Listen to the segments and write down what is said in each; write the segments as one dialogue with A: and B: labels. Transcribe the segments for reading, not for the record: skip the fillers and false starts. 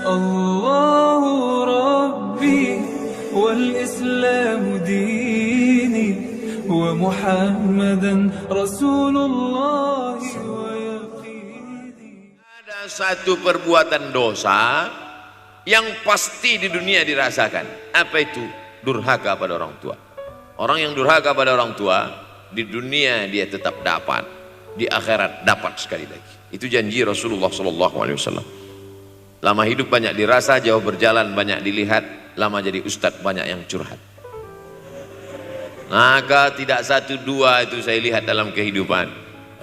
A: الله ربي والإسلام ديني ومحمدا رسول الله ويقيني.
B: Ada satu perbuatan dosa yang pasti di dunia dirasakan. Apa itu? Durhaka pada orang tua. Orang yang durhaka pada orang tua, di dunia dia tetap dapat, di akhirat dapat sekali lagi. Itu janji Rasulullah SAW. Lama hidup banyak dirasa, jauh berjalan banyak dilihat, lama jadi ustadz banyak yang curhat. Maka tidak satu dua itu saya lihat dalam kehidupan.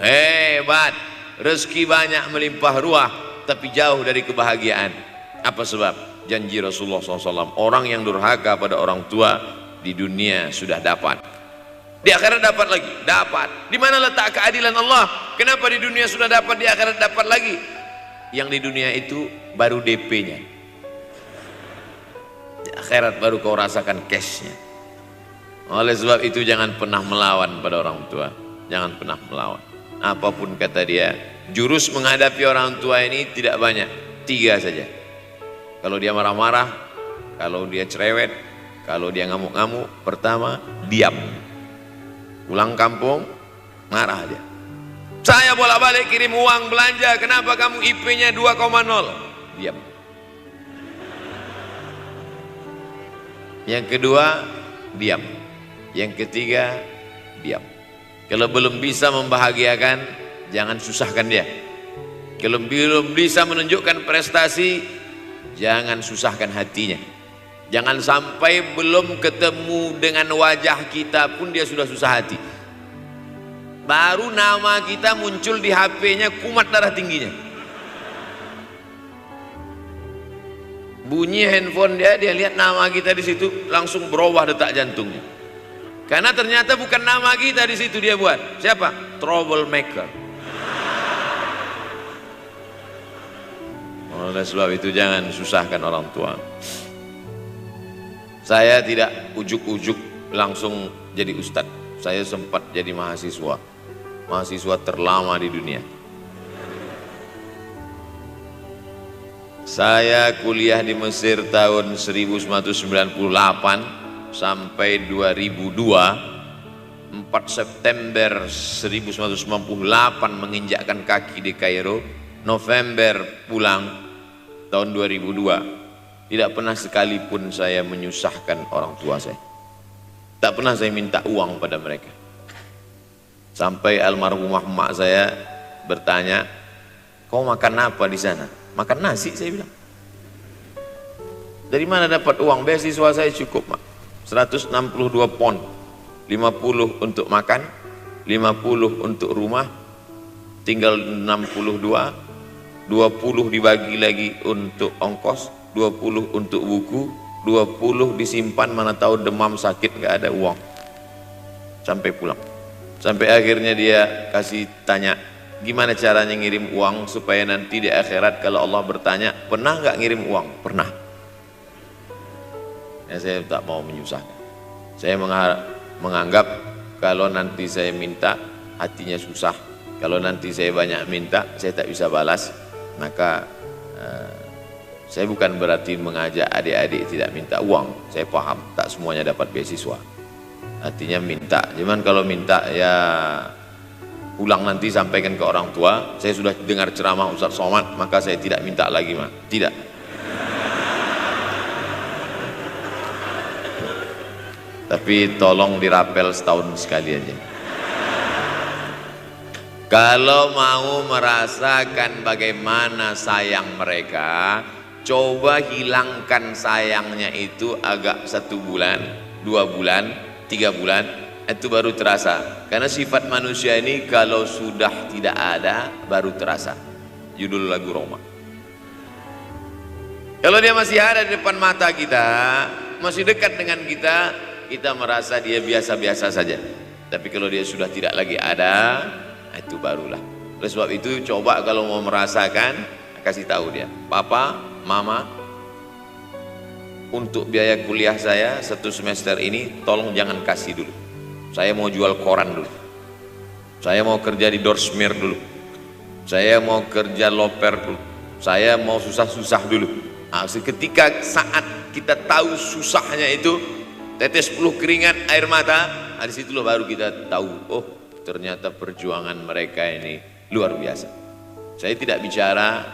B: Hebat, rezeki banyak melimpah ruah, tapi jauh dari kebahagiaan. Apa sebab? Janji Rasulullah SAW. Orang yang durhaka pada orang tua di dunia sudah dapat, di akhirat dapat lagi, dapat. Di mana letak keadilan Allah? Kenapa di dunia sudah dapat, di akhirat dapat lagi? Yang di dunia itu baru DP-nya, di akhirat baru kau rasakan cash-nya. Oleh sebab itu jangan pernah melawan pada orang tua, jangan pernah melawan. Apapun kata dia, jurus menghadapi orang tua ini tidak banyak, 3 saja. Kalau dia marah-marah, kalau dia cerewet, kalau dia ngamuk-ngamuk, pertama diam. Pulang kampung marah aja. Saya bolak-balik kirim uang belanja, kenapa kamu IP-nya 2,0? Diam. Yang kedua, diam. Yang ketiga, diam. Kalau belum bisa membahagiakan, jangan susahkan dia. Kalau belum bisa menunjukkan prestasi, jangan susahkan hatinya. Jangan sampai belum ketemu dengan wajah kita pun dia sudah susah hati. Baru nama kita muncul di HP-nya, kumat darah tingginya. Bunyi handphone dia lihat nama kita di situ, langsung berubah detak jantungnya. Karena ternyata bukan nama kita di situ dia buat. Siapa? Troublemaker. Oleh sebab itu jangan susahkan orang tua. Saya tidak ujuk-ujuk langsung jadi ustadz. Saya sempat jadi mahasiswa terlama di dunia. Saya kuliah di Mesir tahun 1998 sampai 2002. 4 September 1998 menginjakkan kaki di Kairo. November pulang tahun 2002. Tidak pernah sekalipun saya menyusahkan orang tua saya. Tak pernah saya minta uang pada mereka. Sampai almarhumah emak saya bertanya, kau makan apa di sana? Makan nasi, saya bilang. Dari mana dapat uang? Beasiswa saya cukup, mak. 162 pon. 50 untuk makan, 50 untuk rumah, tinggal 62. 20 dibagi lagi untuk ongkos, 20 untuk buku, 20 disimpan, mana tahu demam sakit nggak ada uang. Sampai pulang. Sampai akhirnya dia kasih tanya, gimana caranya ngirim uang supaya nanti di akhirat kalau Allah bertanya, pernah nggak ngirim uang? Pernah. Ya, saya tak mau menyusahkan. Saya menganggap kalau nanti saya minta hatinya susah, kalau nanti saya banyak minta saya tak bisa balas, maka saya bukan berarti mengajak adik-adik tidak minta uang. Saya paham tak semuanya dapat beasiswa, artinya minta. Cuman kalau minta ya pulang nanti sampaikan ke orang tua, saya sudah dengar ceramah Ustaz Somad, maka saya tidak minta lagi, mak. Tidak. Tapi tolong dirapel setahun sekali aja. Kalau mau merasakan bagaimana sayang mereka, coba hilangkan sayangnya itu agak 1 bulan, 2 bulan, 3 bulan, itu baru terasa. Karena sifat manusia ini kalau sudah tidak ada baru terasa. Judul lagu Roma. Kalau dia masih ada di depan mata kita, masih dekat dengan kita, kita merasa dia biasa-biasa saja. Tapi kalau dia sudah tidak lagi ada, itu barulah. Oleh sebab itu coba kalau mau merasakan, kasih tahu dia, papa, mama, untuk biaya kuliah saya 1 semester ini tolong jangan kasih dulu. Saya mau jual koran dulu, saya mau kerja di Dorsmir dulu, saya mau kerja loper dulu, saya mau susah-susah dulu. Nah, seketika saat kita tahu susahnya itu, tetes peluh keringat, air mata, di situ baru kita tahu, oh ternyata perjuangan mereka ini luar biasa. Saya tidak bicara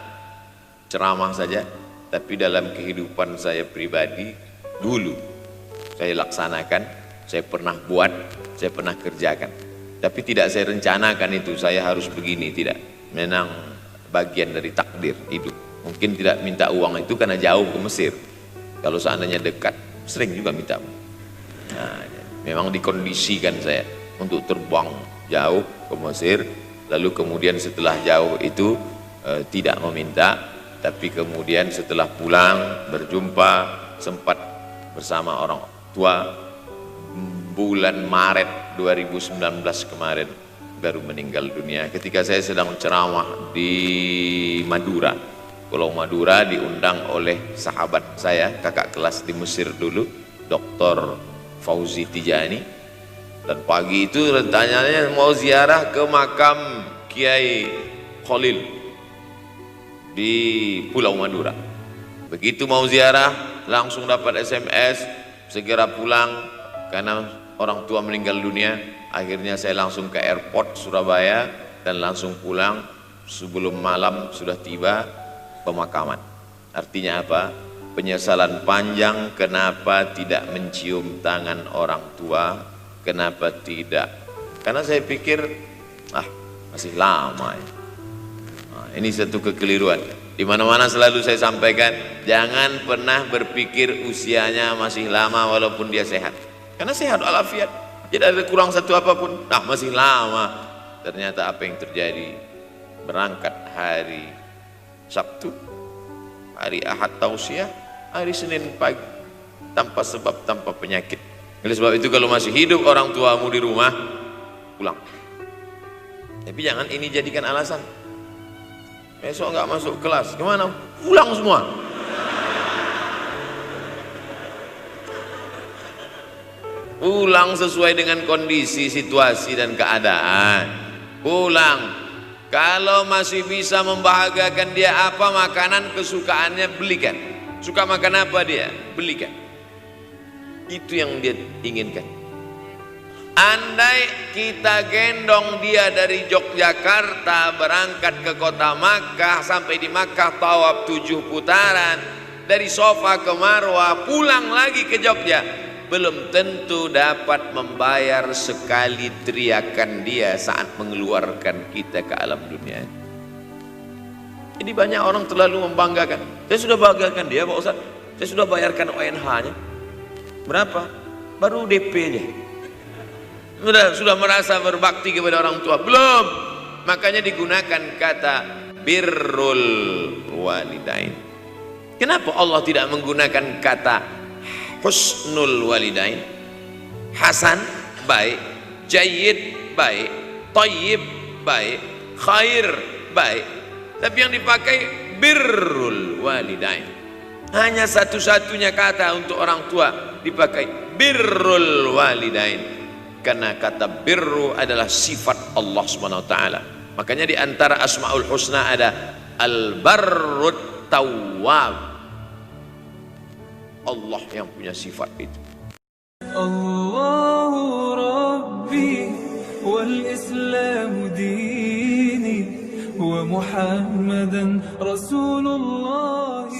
B: ceramah saja, tapi dalam kehidupan saya pribadi dulu saya laksanakan, saya pernah buat, saya pernah kerjakan. Tapi tidak saya rencanakan itu, saya harus begini, tidak. Memang bagian dari takdir hidup. Mungkin tidak minta uang itu karena jauh ke Mesir. Kalau seandainya dekat, sering juga minta. Nah, memang dikondisikan saya untuk terbang jauh ke Mesir, lalu kemudian setelah jauh itu tidak meminta, tapi kemudian setelah pulang berjumpa sempat bersama orang tua. Bulan Maret 2019 kemarin baru meninggal dunia ketika saya sedang ceramah di Madura, Pulau Madura, diundang oleh sahabat saya, kakak kelas di Mesir dulu, Dr. Fauzi Tijani. Dan pagi itu rencananya mau ziarah ke makam Kiai Khalil di Pulau Madura. Begitu mau ziarah langsung dapat SMS segera pulang karena orang tua meninggal dunia. Akhirnya saya langsung ke airport Surabaya dan langsung pulang. Sebelum malam sudah tiba pemakaman. Artinya apa? Penyesalan panjang, kenapa tidak mencium tangan orang tua, kenapa tidak? Karena saya pikir masih lama ya. Nah, ini satu kekeliruan. Di mana-mana selalu saya sampaikan, jangan pernah berpikir usianya masih lama walaupun dia sehat. Karena sehat walafiat, tidak ada kurang satu apapun. Masih lama. Ternyata apa yang terjadi? Berangkat hari Sabtu, hari Ahad tausiah, hari Senin pagi, tanpa sebab, tanpa penyakit. Oleh sebab itu kalau masih hidup orang tuamu di rumah, pulang. Tapi jangan ini jadikan alasan. Besok nggak masuk kelas, gimana? Pulang semua. Pulang sesuai dengan kondisi, situasi dan keadaan. Pulang. Kalau masih bisa membahagiakan dia apa makanan kesukaannya, belikan. Suka makan apa dia, belikan. Itu yang dia inginkan. Andai kita gendong dia dari Yogyakarta berangkat ke kota Makkah, sampai di Makkah tawaf 7 putaran, dari Sofa ke Marwah, pulang lagi ke Jogja, belum tentu dapat membayar sekali teriakan dia saat mengeluarkan kita ke alam dunia. Jadi banyak orang terlalu membanggakan. Saya sudah banggakan dia Pak Ustaz, saya sudah bayarkan ONH-nya. Berapa? Baru DP aja. Sudah merasa berbakti kepada orang tua? Belum. Makanya digunakan kata birrul walidain. Kenapa Allah tidak menggunakan kata husnul walidain? Hasan baik, jayyid baik, thayyib baik, khair baik, tapi yang dipakai birrul walidain. Hanya satu-satunya kata untuk orang tua dipakai birrul walidain, karena kata birru adalah sifat Allah SWT. Makanya di antara asmaul husna ada al-barrut tawwab. Allah yang punya sifat itu.
A: Allahu Rabbi wal Islam dini wa Muhammadan Rasulullah.